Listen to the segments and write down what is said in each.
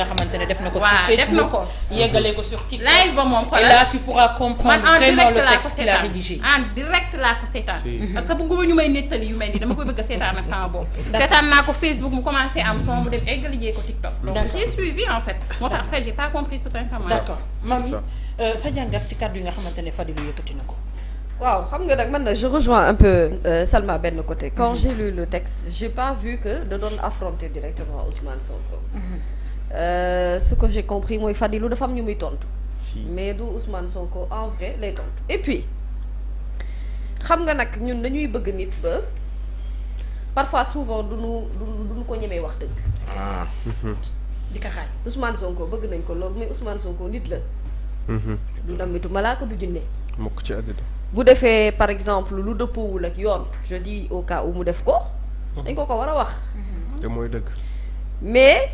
nga xamante ne def na ko. waaw sur def na Facebook ko. yeggalee ko sur TikTok. live ba moom et xoolal là tu pourras comprendre vraiment le texte qu'il a rédigé. en direct laa ko seetaan. parce que bëgguma ñu may nettali yu mel ni dama koy bëgg a seetaan ak sama bopp. seetaan naa ko Facebook mu commencé am son mu dem eggali jee ko TikTok. donc j'ai suivi en fait. moo tax après j'ai pas compris cette information. d'accord Mamy sa jàngat ci kàddu yi nga xamante ne Fadilou yëkkati na ko. waaw xam nga nag man na je rejoins un peu Salma benn côté quand j'ai lu le texte j'ai pas vu que da doon affronter directement Ousmane Sonko. Ce que j'ai compris mooy Fadilou dafa am ñu muy tontu. mais du Ousmane Sonko en vrai lay tontu. et puis xam nga nag ñun dañuy bëgg nit ba parfois souvent duñu ko ñemee wax dëgg. di ko xaaj Ousmane Sonko bëgg nañ ko loolu mais Ousmane Sonko nit la. du ndamitu malaaka du jinne. mukk ci àddina. bu defee par exemple lu dëppoowul ak yoon je dis au cas où mu def ko. dañ ko war a wax. te mooy dëgg. mais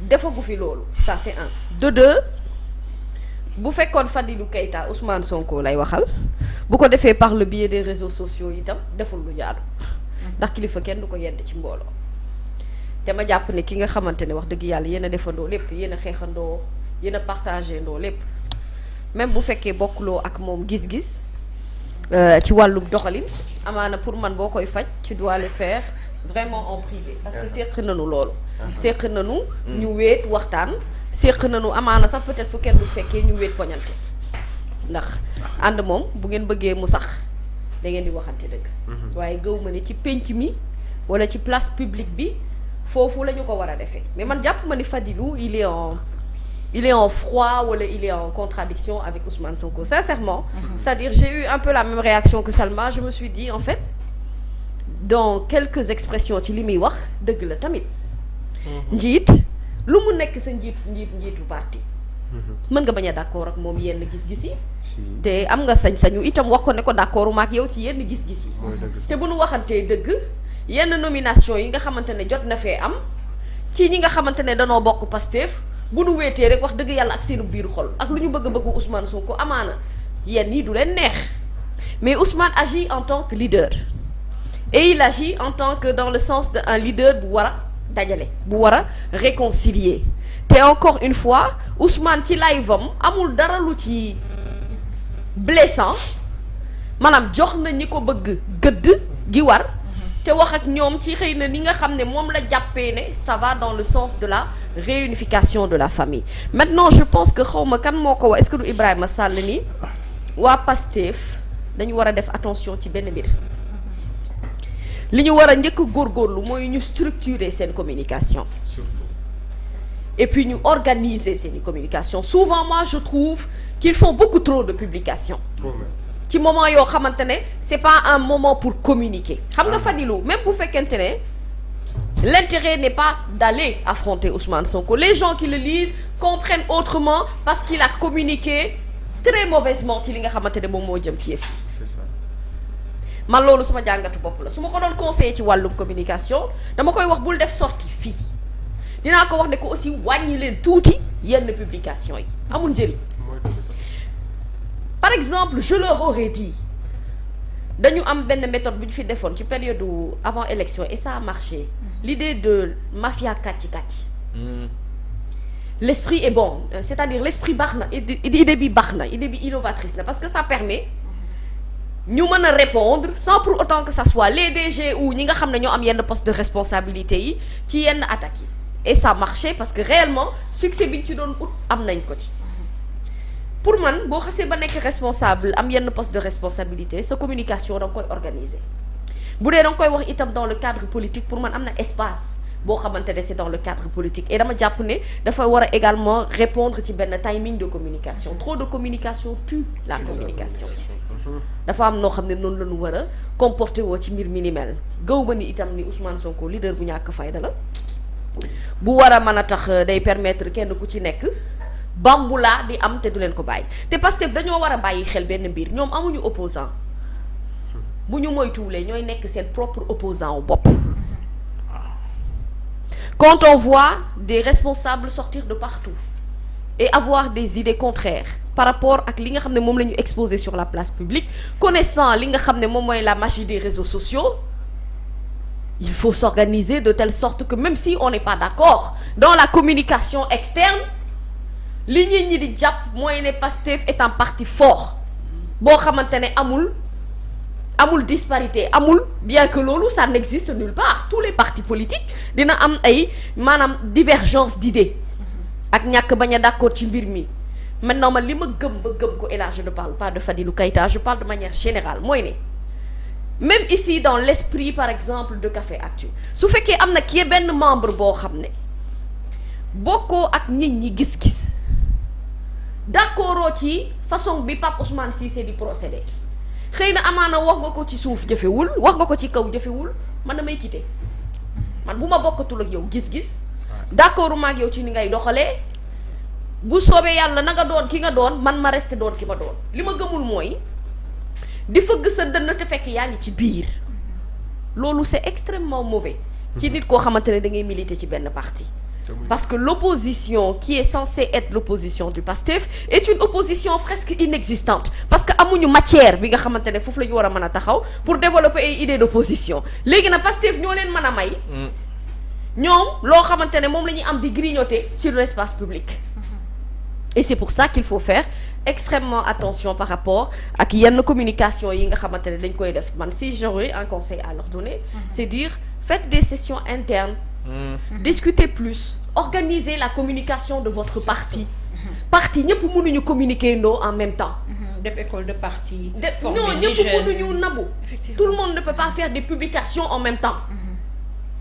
defagu fi loolu ça c'est un. de deux bu fekkoon Fadilou Keita Ousmane Sonko lay waxal bu ko defee par le biais des réseaux sociaux itam deful lu jaadu. ndax kilifa kenn du ko yedd ci mbooloo. te ma jàpp ne ki nga xamante ne wax dëgg yàlla yéen a defandoo lépp yéen a xeexandoo yéen a partagé ndoo lépp. même bu fekkee bokkuloo ak moom gis-gis ci wàllum doxalin amaana pour man boo koy faj tu dois le faire vraiment en privé parce que séq nañu loolu séq nañu ñu wéet waxtaan séq nañu amaana sax peut-être fu kenn du fekkee ñu wéet poñante ndax ànd moom bu ngeen bëggee mu sax da ngeen di waxante dëgg waaye gëw ma ne ci pénc mi wala ci place publique bi foofu la ñu ko war a defee mais man jàpp ma ni Fadilou il est en froid wala il est en contradiction avec Ousmane Sonko sincèrement. C'est-à-dire j'ai eu un peu la même réaction que Salma je me suis dit en fait dans quelques expressions ci li muy wax dëgg la tamit. njiit lu mu nekk sa njiitu parti. mën nga bañ a d'accord ak moom yenn gis-gis yi. te am nga sañ-sañu itam wax ko ne ko d'accord ma ak yow ci yenn gis-gis yi. te bu nu waxantee dëgg yenn nomination yi nga xamante ne jot na fee am ci ñi nga xamante ne danoo bokk Pastef. bu nu weetee rek wax dëgg yàlla ak seenu biiru xol ak lu ñu bëgg Ousmane Sonko amaana yenn yi du leen neex mais Ousmane agit en tant que leader et il agit en tant que dans le sens de un leader bu war a dajale bu war a réconcilier te encore une fois Ousmane ci live-am amul dara lu ci blessant maanaam jox na ñi ko bëgg gëdd gi war te wax ak ñoom ci xëy na li nga xam ne moom la jàppee ne ça va dans le sens de la réunification de la famille maintenant je pense que xawma kan moo ko wax est-ce que du Ibrahima Sall ni waa Pastef dañu war a def attention ci benn mbir li ñu war a njëkk góorgóorlu mooy ñu structurer seen communication et puis ñu organiser seen communication souvent moi je trouve qu'ils font beaucoup trop de publications ci moment yoo xamante ne c'est pas un moment pour communiquer xam nga Fadilou même bu fekkente ne l'intérêt n'est pas d'aller affronter Ousmane Sonko les gens qui le lisent comprennent autrement parce qu'il a communiqué très mauvaisement ci li nga xamante ne moom moo jëm ci yëf c'est ça. man loolu suma jàngatu bopp la su ma ko doon conseiller ci wàllum communication dama koy wax bul def sortie fii dinaa ko wax ne ko aussi wàññi leen tuuti yenn publication yi amul njëriñ par exemple je leur aurais dit dañu am benn méthode bu ñu fi defoon ci période avant élection et ça a marché l'idée de mafia kàcci l'esprit est bon c'est-à-dire l'esprit baax na idée bi baax na idée bi innovatrice la parce que ça permet ñu mën a répondre sans pour autant que ça soit les DG ou ñi nga xam ne ñoo am yenn poste de responsabilité yi ci yenn attaques yi et ça marchait parce que réellement succès bi ñu ci doon ut am nañ ko ci pour man boo xasee ba nekk responsable am yenn poste de responsabilité sa communication da nga koy organiser bu dee da nga koy wax itam dans le cadre politique pour man am na espace boo xamante ne c'est dans le cadre politique et dama jàpp ne dafa war a également répondre ci benn timing de communication trop de communication tue la communication dafa am noo xam ne noonu la ñu war a comporter woo ci mbir mi ni mel gaw ma ni itam ni Ousmane Sonko leader bu ñàkk fayda la bu war a mën a tax day permettre kenn ku ci nekk bambulaa di am te du leen ko bàyyi te Pastef dañoo war a bàyyi xel benn mbir ñoom amuñu opposant bu ñu moytuwulee ñooy nekk seen propre opposant wu bopp quand on voit des responsables sortir de partout et avoir des idées contraires par rapport ak li nga xam ne moom la ñu exposé sur la place publique connaissant li nga xam ne moom mooy la magie des réseaux sociaux il faut s'organiser de telle sorte que même si on n'est pas d'accord dans la communication externe li ñi di jàpp mooy ne Pastef est un parti fort boo xamante ne amul disparité amul, bien que loolu ça n'existe nulle part. Tous les partis politiques dina am ay maanaam divergence d'idées ak ñàkk bañ a d'accord ci mbir mi. Maintenant man li ma gëm ba gëm ko, et là je ne parle pas de Fadilou Keïta, je parle de manière générale, mooy ne même ici dans l'esprit par exemple de Café Actu su fekkee am na kii benn membre boo xam ne bokkoo ak nit ñi gis-gis d'accord ci façon bi Pape Ousmane Cissé di procéder, xëy na amaana wax nga ko ci suuf jëfewul, wax nga ko ci kaw jëfewul, man damay quitter. Man bu ma bokkatul ak yow gis-gis d'accord ma ak yow ci ni ngay doxalee, bu soobee yàlla na nga doon ki nga doon, man ma resté doon ki ma doon. Li ma gëmul mooy di fëgg sa dënn te fekk yaa ngi ci biir, loolu c'est extrêmement mauvais ci nit koo xamante ne da ngay militer ci benn parti. Parce que l'opposition qui est censée être l'opposition du PASTEF est une opposition presque inexistante, parce que amuñu matière bi nga xamante ne foofu la ñu war a mën a taxaw pour développer ay idées d'opposition. Léegi nag PASTEF ñoo leen mën a may ñoom loo xamante ne moom la ñuy am di grignoter sur l'espace public. Et c'est pour ça qu'il faut faire extrêmement attention par rapport ak yenn communication yi nga xamante ne dañ koy def. Man si j'aurais un conseil à leur donner, c'est dire faites des sessions internes, discutez plus, organisez la communication de votre parti. Parti ñëpp mënuñu communiquer ndoo en même temps. Def école de parti. Non, ñëpp mënuñu nabu. Tout le monde ne peut pas faire des publications en même temps.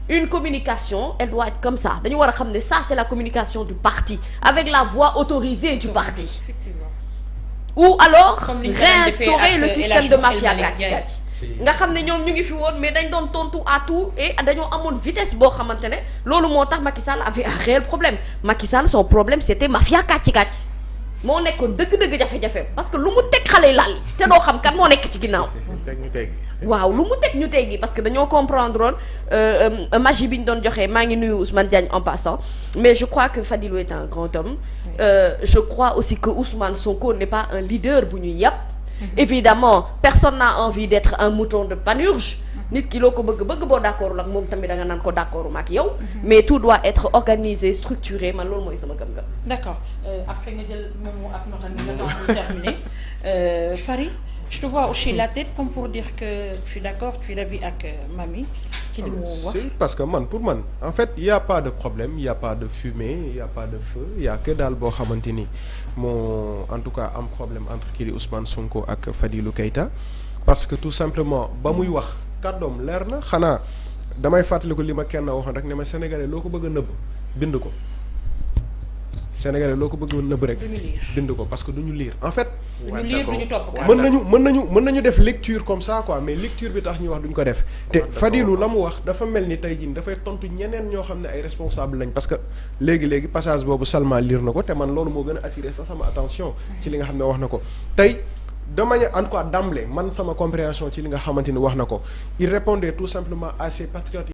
Une communication, elle doit être comme ça. Dañu war a xam ne ça c'est la communication du parti, avec la voix autorisée du parti. Effectivement. Ou alors réinstaurer le système de mafia gàcc nga xam ne ñoom ñu ngi fi woon mais dañ doon tontu à tout et dañoo amoon vitesse boo xamante ne loolu moo tax Macky Sall avait un réel problème. Macky Sall son problème c'était mafia kàcc moo nekkoon dëgg-dëgg jafe-jafe, parce que lu mu teg xale yi laal te doo xam kan moo nekk ci ginnaaw. Waaw lu mu teg ñu teggi, parce que dañoo comprendre woon magie bi ñu doon joxe. Maa ngi nuyu Ousmane Diagne en passant, mais je crois que Fadilou est un grand homme. Je crois aussi que Ousmane Sonko n'est pas un leader bu ñu yàpp. Évidemment personne n'a envie d'être un mouton de Panurge. Nit ki loo ko bëgg boo d'accord ak moom tamit da nga naan ko d'accord ma ak yow. Mais tout doit être organisé, structuré. Man loolu mooy sama gëm-gëm. D'accord. Après nga jël Momo ak Notan bi nga temps pour terminer. Fary, je te vois hocher la tête comme pour dire que tu es d'accord, tu es d'avis avec Mamy ci li mu wax. C'est parce que man pour man en fait il y a pas de problème, il y a pas de fumée, il y a pas de feu, il y a que daal boo xamante ni moo en tout cas am problème entre kii di Ousmane Sonko ak Fadilou Keïta, parce que tout simplement ba muy wax kàddoom leer na. Xanaa damay fàttaliku li ma kenn waxoon rek ne ma sénégalais loo ko bëgg a nëbb bind ko. Sénégalais loo ko bëgg a nëbb rek bind ko, parce que duñu lire en fait. duñu lire duñu topp mën nañu def lecture comme ça quoi, mais lecture bi tax ñuy wax duñ ko def. te Fadilou la mu wax dafa mel ni tey jii dafay tontu ñeneen ñoo xam ne ay responsable lañ, parce que léegi passage boobu Salma lire na ko te man loolu moo gën a attirer sa sama attention ci li nga xam ne wax na ko tey. De manière en tout cas d'emblée man sama compréhension ci li nga xamante ni wax na ko, il répondait tout simplement à ces patriotes